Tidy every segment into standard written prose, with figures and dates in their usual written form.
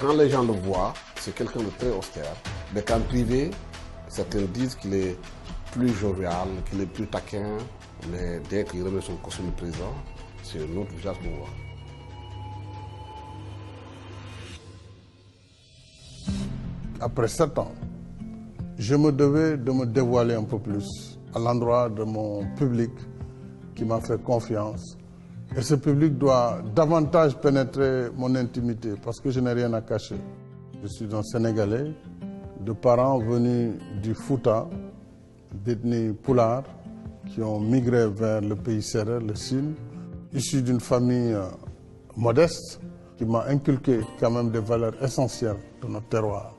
Quand les gens le voient, c'est quelqu'un de très austère. Mais qu'en privé, certains disent qu'il est plus jovial, qu'il est plus taquin. Mais dès qu'il remet son costume de président, c'est un autre visage qu'on voit. Après 7 ans, je me devais de me dévoiler un peu plus à l'endroit de mon public qui m'a fait confiance. Et ce public doit davantage pénétrer mon intimité parce que je n'ai rien à cacher. Je suis un Sénégalais de parents venus du Fouta, d'ethnie Pulaar, qui ont migré vers le pays sérère, le Sine, issu d'une famille modeste qui m'a inculqué quand même des valeurs essentielles de notre terroir.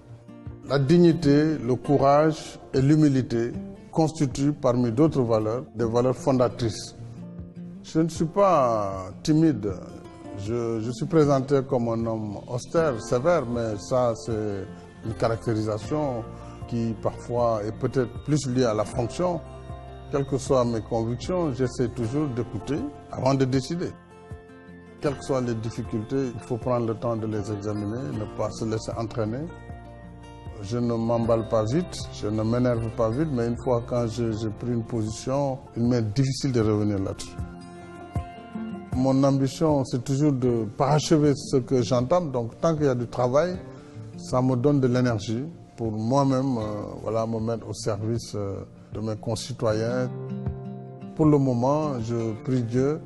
La dignité, le courage et l'humilité constituent parmi d'autres valeurs des valeurs fondatrices. Je ne suis pas timide, je suis présenté comme un homme austère, sévère, mais ça c'est une caractérisation qui parfois est peut-être plus liée à la fonction. Quelles que soient mes convictions, j'essaie toujours d'écouter avant de décider. Quelles que soient les difficultés, il faut prendre le temps de les examiner, ne pas se laisser entraîner. Je ne m'emballe pas vite, je ne m'énerve pas vite, mais une fois quand j'ai pris une position, il m'est difficile de revenir là-dessus. Mon ambition, c'est toujours de parachever ce que j'entame. Donc, tant qu'il y a du travail, ça me donne de l'énergie pour moi-même me mettre au service de mes concitoyens. Pour le moment, je prie Dieu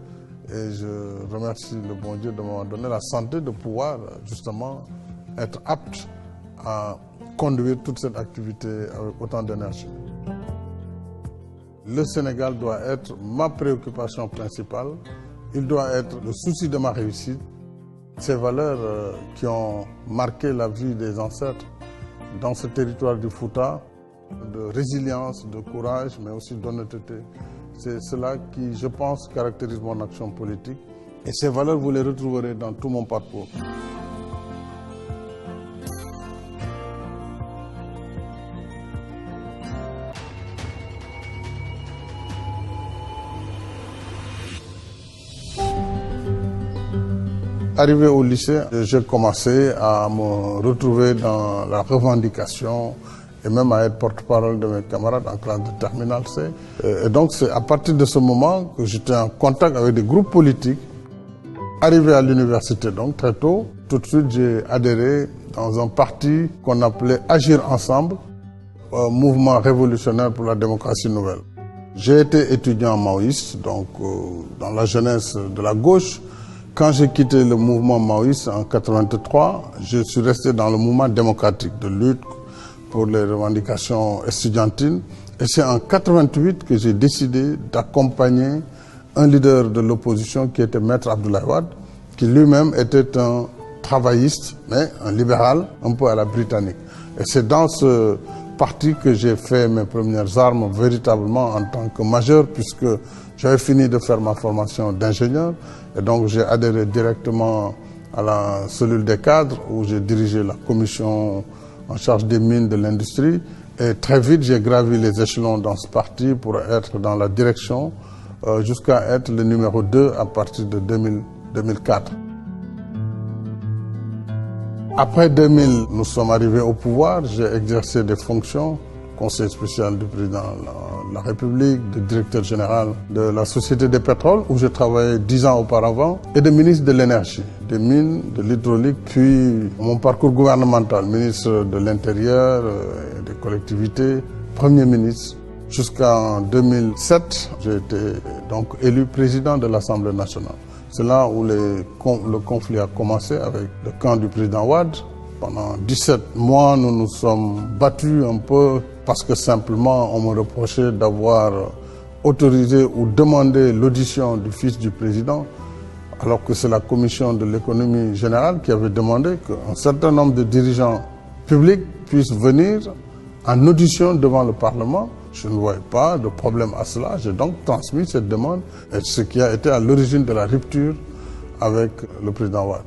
et je remercie le bon Dieu de m'avoir donné la santé de pouvoir justement être apte à conduire toute cette activité avec autant d'énergie. Le Sénégal doit être ma préoccupation principale. Il doit être le souci de ma réussite. Ces valeurs qui ont marqué la vie des ancêtres dans ce territoire du Fouta, de résilience, de courage, mais aussi d'honnêteté. C'est cela qui, je pense, caractérise mon action politique. Et ces valeurs, vous les retrouverez dans tout mon parcours. Arrivé au lycée, j'ai commencé à me retrouver dans la revendication et même à être porte-parole de mes camarades en classe de terminale C. Et donc c'est à partir de ce moment que j'étais en contact avec des groupes politiques. Arrivé à l'université donc très tôt, tout de suite j'ai adhéré dans un parti qu'on appelait Agir Ensemble, un mouvement révolutionnaire pour la démocratie nouvelle. J'ai été étudiant maoïste, donc dans la jeunesse de la gauche. Quand j'ai quitté le mouvement maoïste en 1983, je suis resté dans le mouvement démocratique de lutte pour les revendications estudiantines. Et c'est en 1988 que j'ai décidé d'accompagner un leader de l'opposition qui était Maître Abdoulaye Wade, qui lui-même était un travailliste, mais un libéral, un peu à la britannique. Et c'est dans ce parti que j'ai fait mes premières armes véritablement en tant que majeur, puisque j'avais fini de faire ma formation d'ingénieur. Et donc j'ai adhéré directement à la cellule des cadres où j'ai dirigé la commission en charge des mines de l'industrie. Et très vite, j'ai gravi les échelons dans ce parti pour être dans la direction jusqu'à être le numéro 2 à partir de 2004. Après 2000, nous sommes arrivés au pouvoir. J'ai exercé des fonctions, conseiller spécial du président de la République, de directeur général de la Société des pétroles, où j'ai travaillé 10 ans auparavant, et de ministre de l'énergie, des mines, de l'hydraulique, puis mon parcours gouvernemental, ministre de l'Intérieur et des collectivités, Premier ministre. Jusqu'en 2007, j'ai été donc élu président de l'Assemblée nationale. C'est là où le conflit a commencé avec le camp du président Wade. Pendant 17 mois, nous nous sommes battus un peu parce que simplement on me reprochait d'avoir autorisé ou demandé l'audition du fils du président, alors que c'est la commission de l'économie générale qui avait demandé qu'un certain nombre de dirigeants publics puissent venir en audition devant le Parlement. Je ne voyais pas de problème à cela. J'ai donc transmis cette demande, et ce qui a été à l'origine de la rupture avec le président Wade.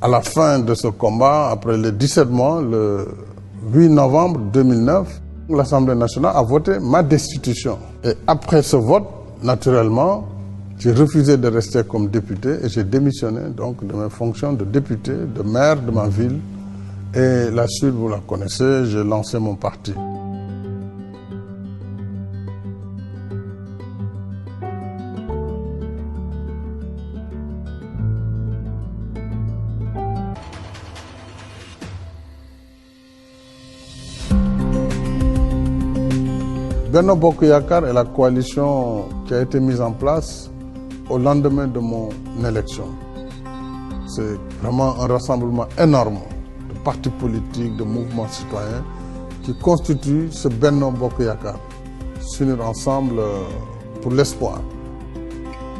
À la fin de ce combat, après les 17 mois, le 8 novembre 2009, l'Assemblée nationale a voté ma destitution. Et après ce vote, naturellement, J'ai refusé de rester comme député et j'ai démissionné donc de mes fonctions de député, de maire de ma ville. Et la suite, vous la connaissez, j'ai lancé mon parti. Benno Bokk Yakaar est la coalition qui a été mise en place au lendemain de mon élection. C'est vraiment un rassemblement énorme de partis politiques, de mouvements citoyens qui constituent ce Benno Bokk Yakaar, s'unir ensemble pour l'espoir.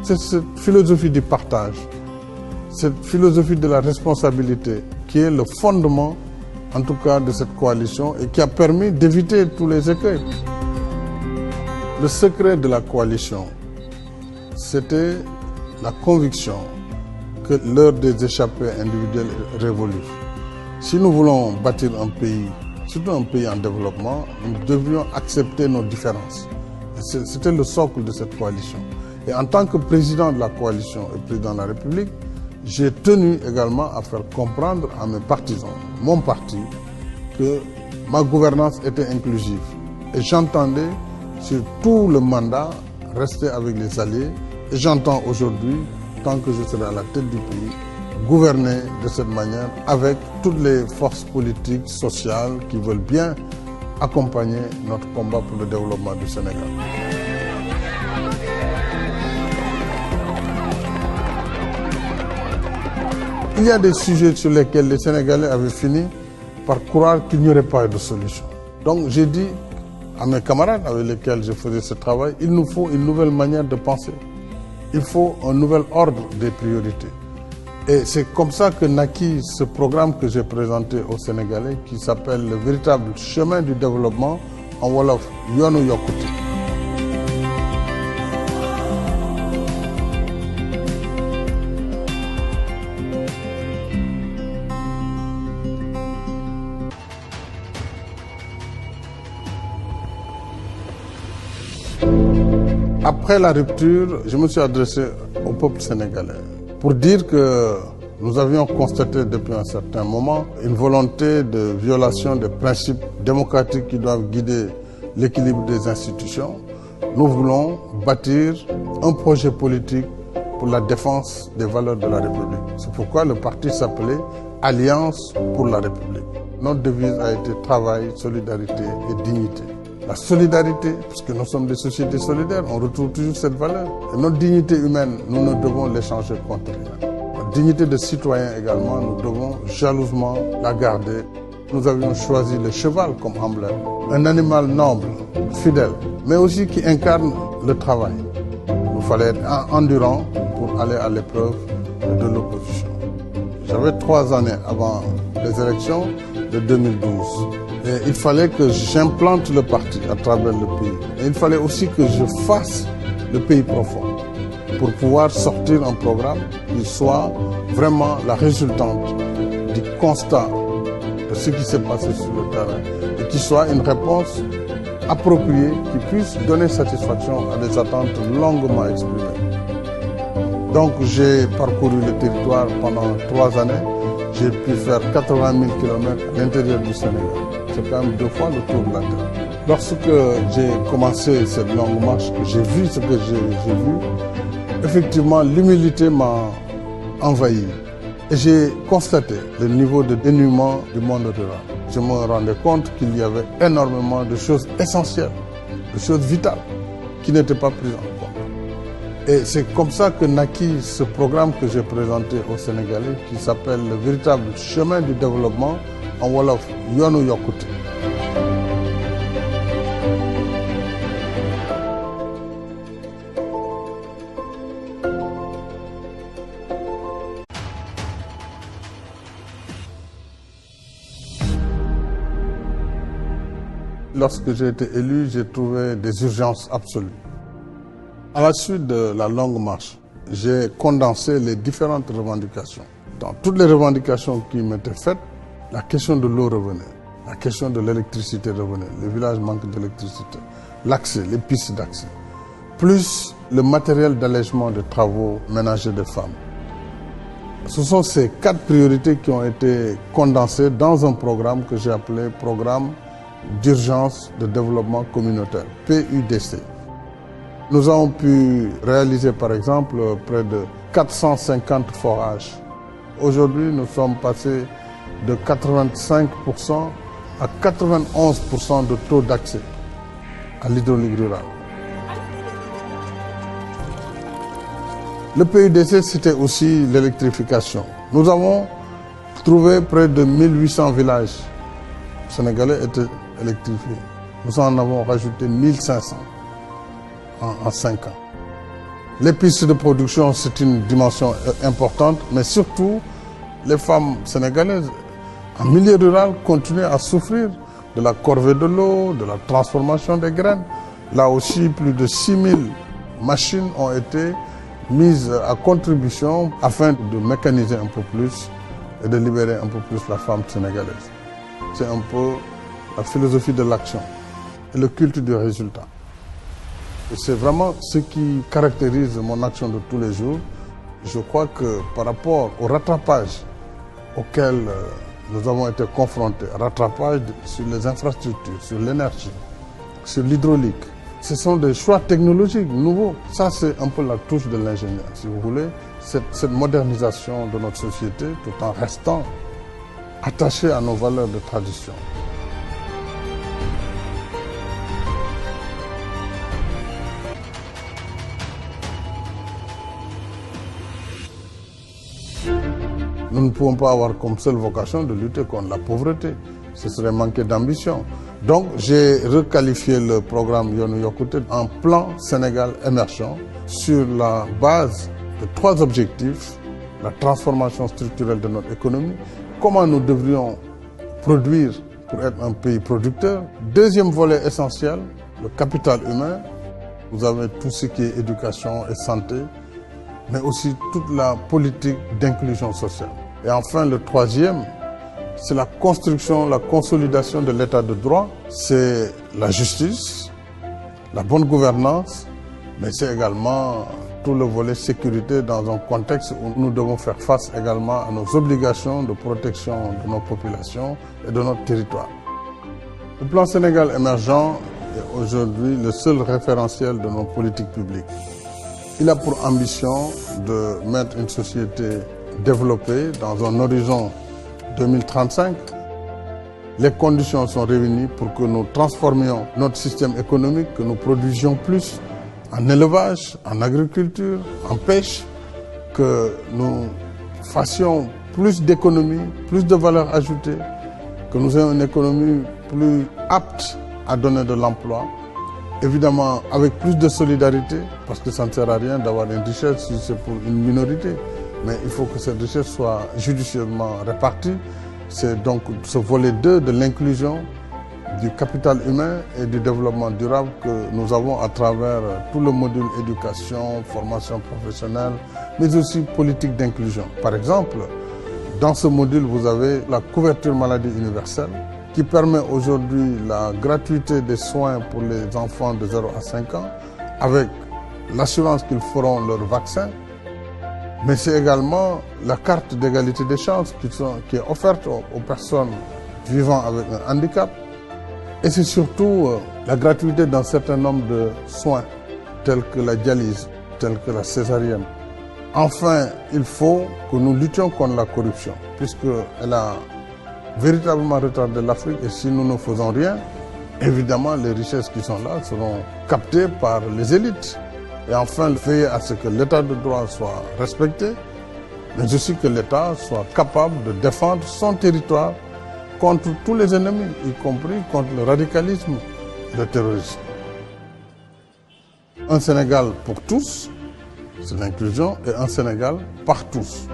C'est cette philosophie du partage, cette philosophie de la responsabilité qui est le fondement, en tout cas, de cette coalition et qui a permis d'éviter tous les écueils. Le secret de la coalition, c'était la conviction que l'heure des échappées individuelles est révolue. Si nous voulons bâtir un pays, surtout un pays en développement, nous devrions accepter nos différences. C'était le socle de cette coalition. Et en tant que président de la coalition et président de la République, j'ai tenu également à faire comprendre à mes partisans, mon parti, que ma gouvernance était inclusive. Et j'entendais sur tout le mandat rester avec les alliés. Et j'entends aujourd'hui, tant que je serai à la tête du pays, gouverner de cette manière avec toutes les forces politiques, sociales qui veulent bien accompagner notre combat pour le développement du Sénégal. Il y a des sujets sur lesquels les Sénégalais avaient fini par croire qu'il n'y aurait pas de solution. Donc j'ai dit à mes camarades avec lesquels je faisais ce travail, il nous faut une nouvelle manière de penser. Il faut un nouvel ordre des priorités. Et c'est comme ça que naquit ce programme que j'ai présenté aux Sénégalais qui s'appelle le véritable chemin du développement en Wolof, Yoonu Yokkute. Après la rupture, je me suis adressé au peuple sénégalais pour dire que nous avions constaté depuis un certain moment une volonté de violation des principes démocratiques qui doivent guider l'équilibre des institutions. Nous voulons bâtir un projet politique pour la défense des valeurs de la République. C'est pourquoi le parti s'appelait Alliance pour la République. Notre devise a été travail, solidarité et dignité. La solidarité, puisque nous sommes des sociétés solidaires, on retrouve toujours cette valeur. Et notre dignité humaine, nous ne devons l'échanger contre rien. La dignité de citoyen également, nous devons jalousement la garder. Nous avions choisi le cheval comme emblème, un animal noble, fidèle, mais aussi qui incarne le travail. Il fallait être endurant pour aller à l'épreuve de l'opposition. J'avais 3 années avant les élections de 2012. Et il fallait que j'implante le parti à travers le pays. Et il fallait aussi que je fasse le pays profond pour pouvoir sortir un programme qui soit vraiment la résultante du constat de ce qui s'est passé sur le terrain et qui soit une réponse appropriée qui puisse donner satisfaction à des attentes longuement exprimées. Donc j'ai parcouru le territoire pendant 3 années. J'ai pu faire 80 000 km à l'intérieur du Sénégal. C'est quand même 2 fois le tour de la Terre. Lorsque j'ai commencé cette longue marche, que j'ai vu ce que j'ai vu, effectivement, l'humilité m'a envahi. Et j'ai constaté le niveau de dénuement du monde rural. Je me rendais compte qu'il y avait énormément de choses essentielles, de choses vitales, qui n'étaient pas prises en compte. Et c'est comme ça que naquit ce programme que j'ai présenté aux Sénégalais qui s'appelle le véritable chemin du développement en Wolof, Yoonu Yokkute. Lorsque j'ai été élu, j'ai trouvé des urgences absolues. À la suite de la longue marche, j'ai condensé les différentes revendications. Dans toutes les revendications qui m'étaient faites, la question de l'eau revenait, la question de l'électricité revenait. Le village manque d'électricité, l'accès, les pistes d'accès. plus le matériel d'allègement des travaux ménagers des femmes. Ce sont ces 4 priorités qui ont été condensées dans un programme que j'ai appelé Programme d'urgence de développement communautaire, PUDC. Nous avons pu réaliser par exemple près de 450 forages. Aujourd'hui, nous sommes passés de 85% à 91% de taux d'accès à l'hydraulique rurale. Le PUDC, c'était aussi l'électrification. Nous avons trouvé près de 1800 villages sénégalais étaient électrifiés. Nous en avons rajouté 1500 en 5 ans. Les pistes de production, c'est une dimension importante, mais surtout, les femmes sénégalaises en milieu rural continuent à souffrir de la corvée de l'eau, de la transformation des graines. Là aussi, plus de 6000 machines ont été mises à contribution afin de mécaniser un peu plus et de libérer un peu plus la femme sénégalaise. C'est un peu la philosophie de l'action et le culte du résultat. C'est vraiment ce qui caractérise mon action de tous les jours. Je crois que par rapport au rattrapage auquel nous avons été confrontés, rattrapage sur les infrastructures, sur l'énergie, sur l'hydraulique, ce sont des choix technologiques nouveaux. Ça, c'est un peu la touche de l'ingénieur, si vous voulez, cette modernisation de notre société tout en restant attaché à nos valeurs de tradition. Nous ne pouvons pas avoir comme seule vocation de lutter contre la pauvreté. Ce serait manquer d'ambition. Donc, j'ai requalifié le programme Yoonu Yokkute en plan Sénégal émergent sur la base de 3 objectifs. La transformation structurelle de notre économie, comment nous devrions produire pour être un pays producteur. Deuxième volet essentiel, le capital humain. Vous avez tout ce qui est éducation et santé, mais aussi toute la politique d'inclusion sociale. Et enfin, le troisième, c'est la construction, la consolidation de l'état de droit. C'est la justice, la bonne gouvernance, mais c'est également tout le volet sécurité dans un contexte où nous devons faire face également à nos obligations de protection de nos populations et de notre territoire. Le plan Sénégal émergent est aujourd'hui le seul référentiel de nos politiques publiques. Il a pour ambition de mettre une société développée dans un horizon 2035. Les conditions sont réunies pour que nous transformions notre système économique, que nous produisions plus en élevage, en agriculture, en pêche, que nous fassions plus d'économies, plus de valeur ajoutée, que nous ayons une économie plus apte à donner de l'emploi, évidemment avec plus de solidarité, parce que ça ne sert à rien d'avoir une richesse si c'est pour une minorité, mais il faut que cette richesse soit judicieusement répartie. C'est donc ce volet 2 de l'inclusion, du capital humain et du développement durable que nous avons à travers tout le module éducation, formation professionnelle, mais aussi politique d'inclusion. Par exemple, dans ce module, vous avez la couverture maladie universelle qui permet aujourd'hui la gratuité des soins pour les enfants de 0 à 5 ans avec l'assurance qu'ils feront leur vaccin. Mais c'est également la carte d'égalité des chances qui est offerte aux personnes vivant avec un handicap. Et c'est surtout la gratuité d'un certain nombre de soins, tels que la dialyse, tels que la césarienne. Enfin, il faut que nous luttions contre la corruption, puisqu'elle a véritablement retardé l'Afrique. Et si nous ne faisons rien, évidemment, les richesses qui sont là seront captées par les élites. Et enfin, veiller à ce que l'état de droit soit respecté, mais aussi que l'État soit capable de défendre son territoire contre tous les ennemis, y compris contre le radicalisme et le terrorisme. Un Sénégal pour tous, c'est l'inclusion, et un Sénégal par tous.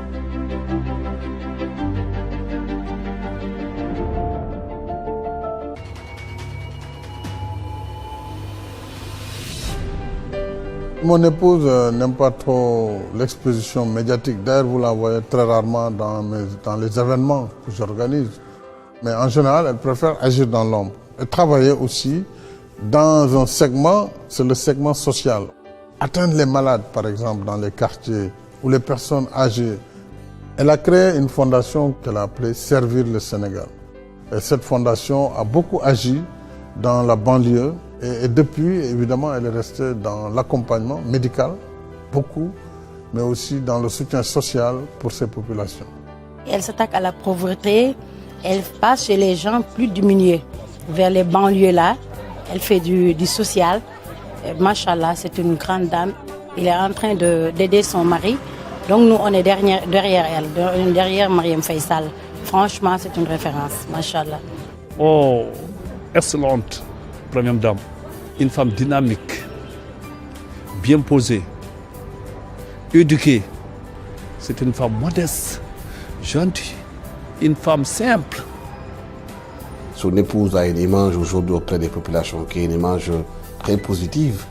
Mon épouse n'aime pas trop l'exposition médiatique. D'ailleurs, vous la voyez très rarement dans les événements que j'organise. Mais en général, elle préfère agir dans l'ombre et travailler aussi dans un segment, c'est le segment social. atteindre les malades, par exemple, dans les quartiers, ou les personnes âgées. Elle a créé une fondation qu'elle a appelée Servir le Sénégal. Et cette fondation a beaucoup agi dans la banlieue et depuis, évidemment, elle est restée dans l'accompagnement médical, beaucoup, mais aussi dans le soutien social pour ces populations. Elle s'attaque à la pauvreté, elle passe chez les gens plus diminués, vers les banlieues là, elle fait du social. Machallah, c'est une grande dame, elle est en train d'aider son mari, donc nous on est derrière elle, derrière Marième Faye Sall. Franchement, c'est une référence, machallah. Oh, excellente première dame, une femme dynamique, bien posée, éduquée. C'est une femme modeste, gentille, une femme simple. Son épouse a une image aujourd'hui auprès des populations qui est une image très positive.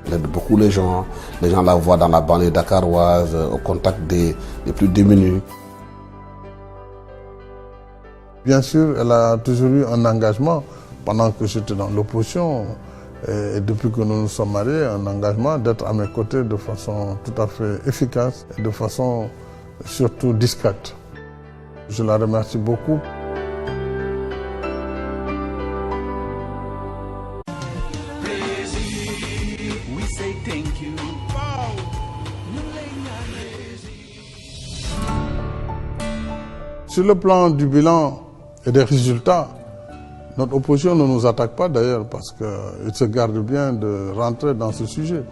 Elle aide beaucoup les gens la voient dans la banlieue dakaroise, au contact des plus démunis. Bien sûr, elle a toujours eu un engagement pendant que j'étais dans l'opposition et depuis que nous nous sommes mariés, un engagement d'être à mes côtés de façon tout à fait efficace et de façon surtout discrète. Je la remercie beaucoup. Sur le plan du bilan et des résultats, notre opposition ne nous attaque pas d'ailleurs parce qu'il se garde bien de rentrer dans ce sujet.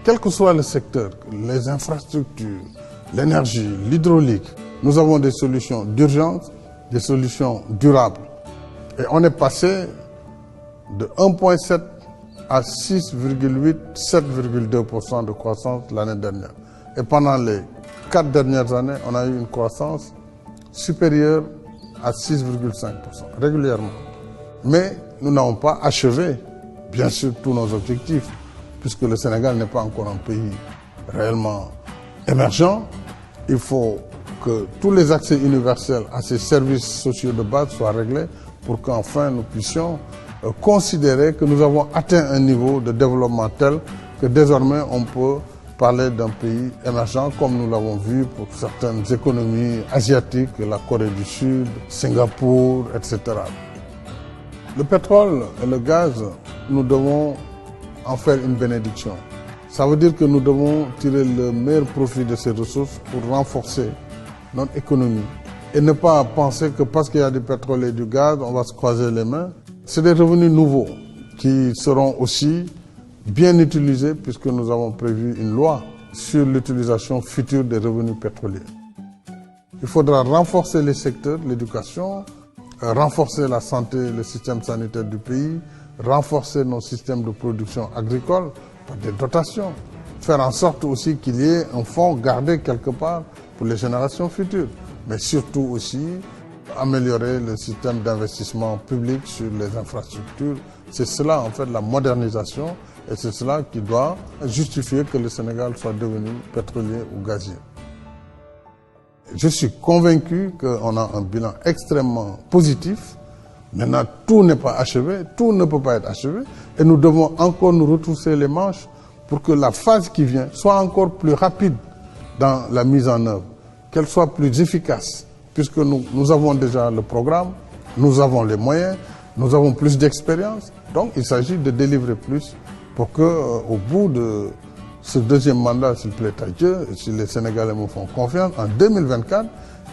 Quel que soit le secteur, les infrastructures, l'énergie, l'hydraulique, nous avons des solutions d'urgence, des solutions durables. Et on est passé de 1,7 à 6,8, 7,2% de croissance l'année dernière. Et pendant les 4 dernières années, on a eu une croissance supérieure à 6,5% régulièrement. Mais nous n'avons pas achevé, bien sûr, tous nos objectifs, puisque le Sénégal n'est pas encore un pays réellement émergent. Il faut que tous les accès universels à ces services sociaux de base soient réglés pour qu'enfin nous puissions considérer que nous avons atteint un niveau de développement tel que désormais on peut parler d'un pays émergent comme nous l'avons vu pour certaines économies asiatiques, la Corée du Sud, Singapour, etc. Le pétrole et le gaz, nous devons en faire une bénédiction. Ça veut dire que nous devons tirer le meilleur profit de ces ressources pour renforcer notre économie et ne pas penser que parce qu'il y a du pétrole et du gaz, on va se croiser les mains. C'est des revenus nouveaux qui seront aussi bien utilisés puisque nous avons prévu une loi sur l'utilisation future des revenus pétroliers. Il faudra renforcer les secteurs, l'éducation, renforcer la santé, le système sanitaire du pays, renforcer nos systèmes de production agricole par des dotations, faire en sorte aussi qu'il y ait un fonds gardé quelque part pour les générations futures, mais surtout aussi améliorer le système d'investissement public sur les infrastructures. C'est cela en fait la modernisation et c'est cela qui doit justifier que le Sénégal soit devenu pétrolier ou gazier. Je suis convaincu qu'on a un bilan extrêmement positif. Maintenant, tout n'est pas achevé, tout ne peut pas être achevé et nous devons encore nous retrousser les manches pour que la phase qui vient soit encore plus rapide dans la mise en œuvre, qu'elle soit plus efficace, puisque nous avons déjà le programme, nous avons les moyens, nous avons plus d'expérience. Donc, il s'agit de délivrer plus pour qu'au bout de ce deuxième mandat, s'il plaît à Dieu, et si les Sénégalais me font confiance, en 2024,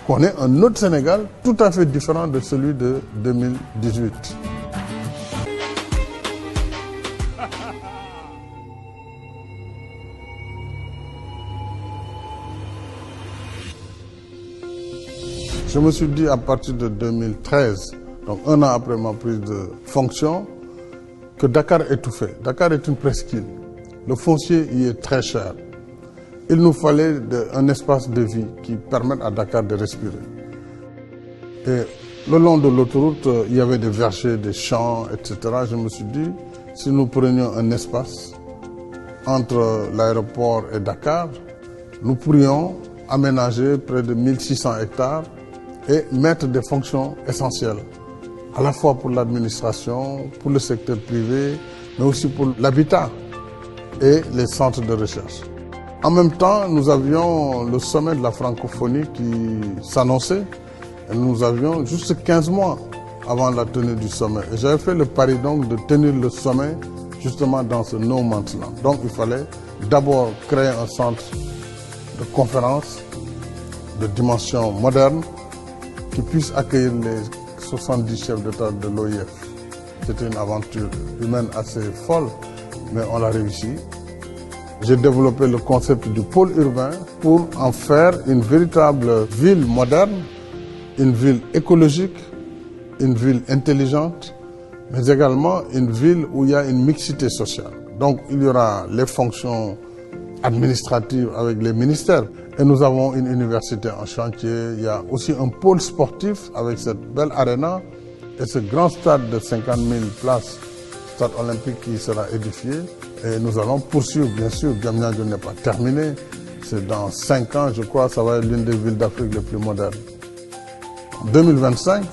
qu'on ait un autre Sénégal tout à fait différent de celui de 2018. Je me suis dit à partir de 2013, donc un an après ma prise de fonction, que Dakar est tout fait. Dakar est une presqu'île. Le foncier y est très cher. Il nous fallait un espace de vie qui permette à Dakar de respirer. Et le long de l'autoroute, il y avait des vergers, des champs, etc. Je me suis dit, si nous prenions un espace entre l'aéroport et Dakar, nous pourrions aménager près de 1600 hectares et mettre des fonctions essentielles, à la fois pour l'administration, pour le secteur privé, mais aussi pour l'habitat. et les centres de recherche. En même temps, nous avions le sommet de la francophonie qui s'annonçait. Et nous avions juste 15 mois avant la tenue du sommet. Et j'avais fait le pari donc de tenir le sommet justement dans ce no man's land. Donc il fallait d'abord créer un centre de conférence de dimension moderne qui puisse accueillir les 70 chefs d'État de l'OIF. C'était une aventure humaine assez folle, mais on l'a réussi. J'ai développé le concept du pôle urbain pour en faire une véritable ville moderne, une ville écologique, une ville intelligente, mais également une ville où il y a une mixité sociale. Donc il y aura les fonctions administratives avec les ministères. Et nous avons une université en chantier. Il y a aussi un pôle sportif avec cette belle arena et ce grand stade de 50 000 places, stade olympique qui sera édifié. Et nous allons poursuivre, bien sûr. Diamniadio n'est pas terminé. C'est dans 5 ans, je crois, ça va être l'une des villes d'Afrique les plus modernes. En 2025,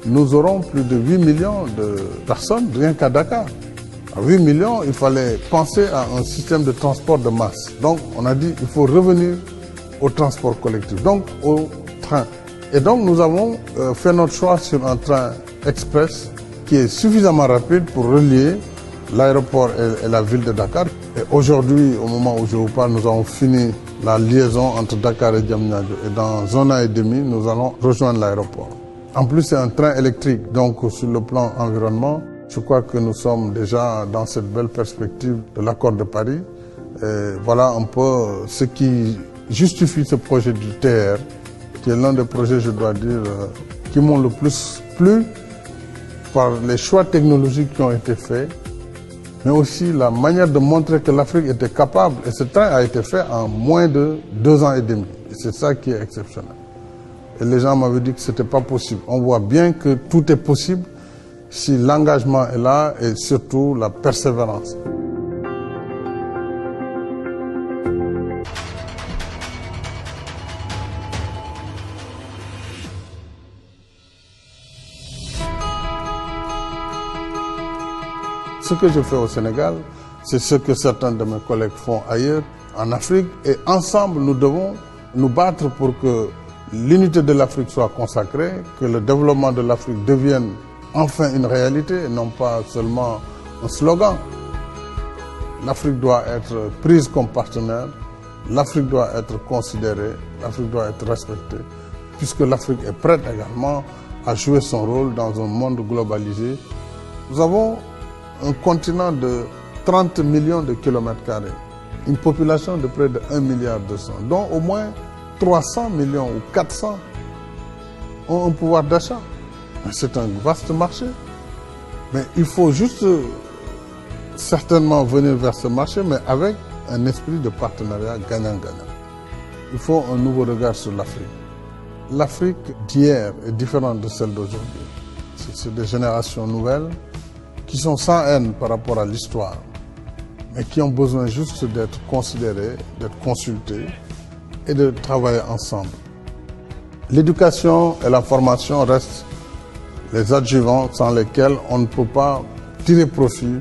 nous aurons plus de 8 millions de personnes rien qu'à Dakar. À 8 millions, il fallait penser à un système de transport de masse. Donc, on a dit qu'il faut revenir au transport collectif, donc au train. Et donc, nous avons fait notre choix sur un train express qui est suffisamment rapide pour relier l'aéroport et la ville de Dakar. Et aujourd'hui, au moment où je vous parle, nous avons fini la liaison entre Dakar et Diamniadio. Et dans 1 an et demi, nous allons rejoindre l'aéroport. En plus, c'est un train électrique, donc sur le plan environnement, je crois que nous sommes déjà dans cette belle perspective de l'accord de Paris. Et voilà un peu ce qui justifie ce projet du TR, qui est l'un des projets, je dois dire, qui m'ont le plus plu par les choix technologiques qui ont été faits, mais aussi la manière de montrer que l'Afrique était capable. Et ce train a été fait en moins de 2 ans et demi. Et c'est ça qui est exceptionnel. Et les gens m'avaient dit que ce n'était pas possible. On voit bien que tout est possible si l'engagement est là et surtout la persévérance. Ce que je fais au Sénégal, c'est ce que certains de mes collègues font ailleurs, en Afrique. Et ensemble, nous devons nous battre pour que l'unité de l'Afrique soit consacrée, que le développement de l'Afrique devienne enfin une réalité et non pas seulement un slogan. L'Afrique doit être prise comme partenaire, l'Afrique doit être considérée, l'Afrique doit être respectée, puisque l'Afrique est prête également à jouer son rôle dans un monde globalisé. Nous avons un continent de 30 millions de kilomètres carrés, une population de près de 1,2 milliard, dont au moins 300 millions ou 400 ont un pouvoir d'achat. C'est un vaste marché. Mais il faut juste certainement venir vers ce marché, mais avec un esprit de partenariat gagnant-gagnant. Il faut un nouveau regard sur l'Afrique. L'Afrique d'hier est différente de celle d'aujourd'hui. C'est des générations nouvelles qui sont sans haine par rapport à l'histoire, mais qui ont besoin juste d'être considérées, d'être consultées et de travailler ensemble. L'éducation et la formation restent les adjuvants sans lesquels on ne peut pas tirer profit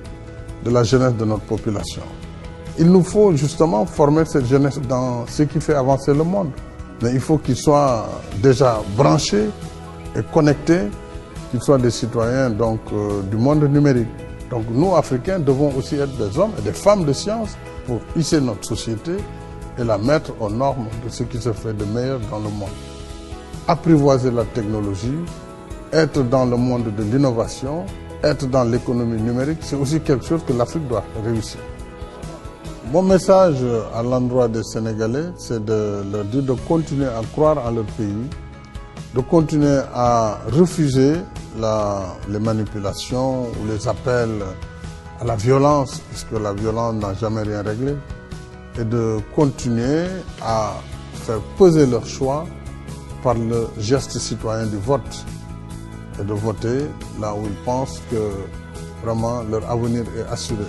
de la jeunesse de notre population. Il nous faut justement former cette jeunesse dans ce qui fait avancer le monde. Mais il faut qu'ils soient déjà branchés et connectés, qu'ils soient des citoyens donc, du monde numérique. Donc nous, Africains, devons aussi être des hommes et des femmes de science pour hisser notre société et la mettre aux normes de ce qui se fait de meilleur dans le monde. Apprivoiser la technologie, être dans le monde de l'innovation, être dans l'économie numérique, c'est aussi quelque chose que l'Afrique doit réussir. Mon message à l'endroit des Sénégalais, c'est de leur dire de continuer à croire en leur pays, de continuer à refuser les manipulations ou les appels à la violence, puisque la violence n'a jamais rien réglé, et de continuer à faire peser leur choix par le geste citoyen du vote, et de voter là où ils pensent que vraiment leur avenir est assuré.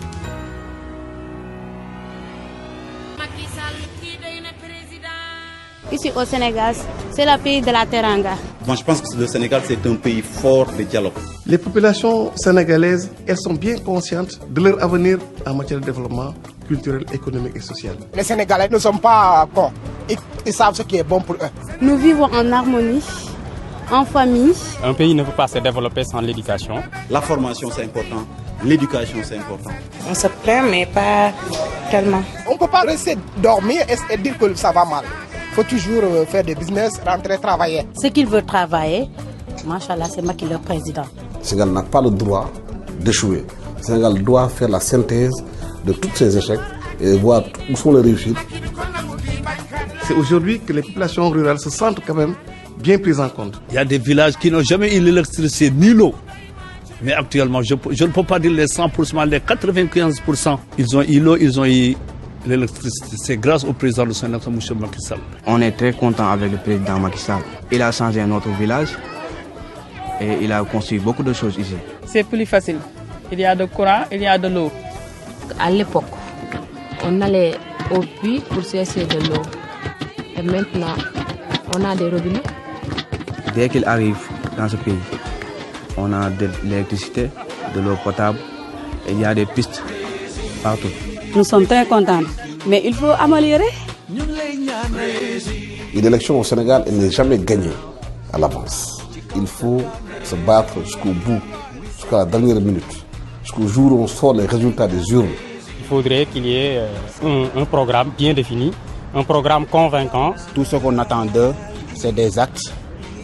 Ici au Sénégal, c'est le pays de la Teranga. Moi, je pense que le Sénégal, c'est un pays fort de dialogue. Les populations sénégalaises, elles sont bien conscientes de leur avenir en matière de développement culturelle, économique et sociale. Les Sénégalais ne sont pas cons. Ils savent ce qui est bon pour eux. Nous vivons en harmonie, en famille. Un pays ne peut pas se développer sans l'éducation. La formation, c'est important. L'éducation, c'est important. On se plaint, mais pas tellement. On ne peut pas rester dormir et dire que ça va mal. Il faut toujours faire des business, rentrer travailler. Ceux qui veulent travailler, machallah, c'est Macky le président. Le Sénégal n'a pas le droit d'échouer. Le Sénégal doit faire la synthèse de tous ces échecs et voir où sont les réussites. C'est aujourd'hui que les populations rurales se sentent quand même bien prises en compte. Il y a des villages qui n'ont jamais eu l'électricité ni l'eau. Mais actuellement, je ne peux pas dire les 100%, les 95%. Ils ont eu l'eau, ils ont eu l'électricité. C'est grâce au président de Sénégal, M. Macky Sall. On est très content avec le président Macky Sall. Il a changé notre village et il a construit beaucoup de choses ici. C'est plus facile. Il y a de courant, il y a de l'eau. À l'époque, on allait au puits pour chercher de l'eau. Et maintenant, on a des robinets. Dès qu'il arrive dans ce pays, on a de l'électricité, de l'eau potable et il y a des pistes partout. Nous sommes très contents, mais il faut améliorer. Une élection au Sénégal, elle n'est jamais gagnée à l'avance. Il faut se battre jusqu'au bout, jusqu'à la dernière minute, jusqu'au jour où on sort les résultats des urnes. Il faudrait qu'il y ait un programme bien défini, un programme convaincant. Tout ce qu'on attend d'eux, c'est des actes,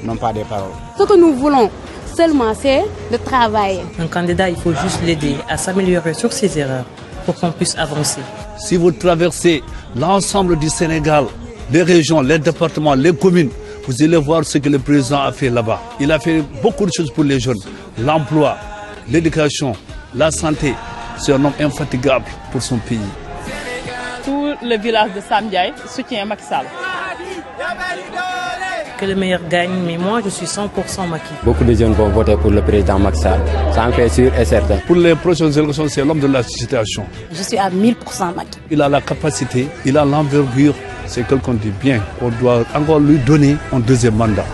non pas des paroles. Ce que nous voulons seulement, c'est de travailler. Un candidat, il faut juste l'aider à s'améliorer sur ses erreurs pour qu'on puisse avancer. Si vous traversez l'ensemble du Sénégal, les régions, les départements, les communes, vous allez voir ce que le président a fait là-bas. Il a fait beaucoup de choses pour les jeunes. L'emploi, l'éducation, la santé. C'est un homme infatigable pour son pays. Tout le village de Samdiaye soutient Macky Sall. Que le meilleur gagne, mais moi je suis 100% Macky. Beaucoup de jeunes vont voter pour le président Macky Sall. Ça en fait sûr et certain. Pour les prochaines élections, c'est l'homme de la situation. Je suis à 1000% Macky. Il a la capacité, il a l'envergure. C'est quelqu'un de bien. On doit encore lui donner un deuxième mandat.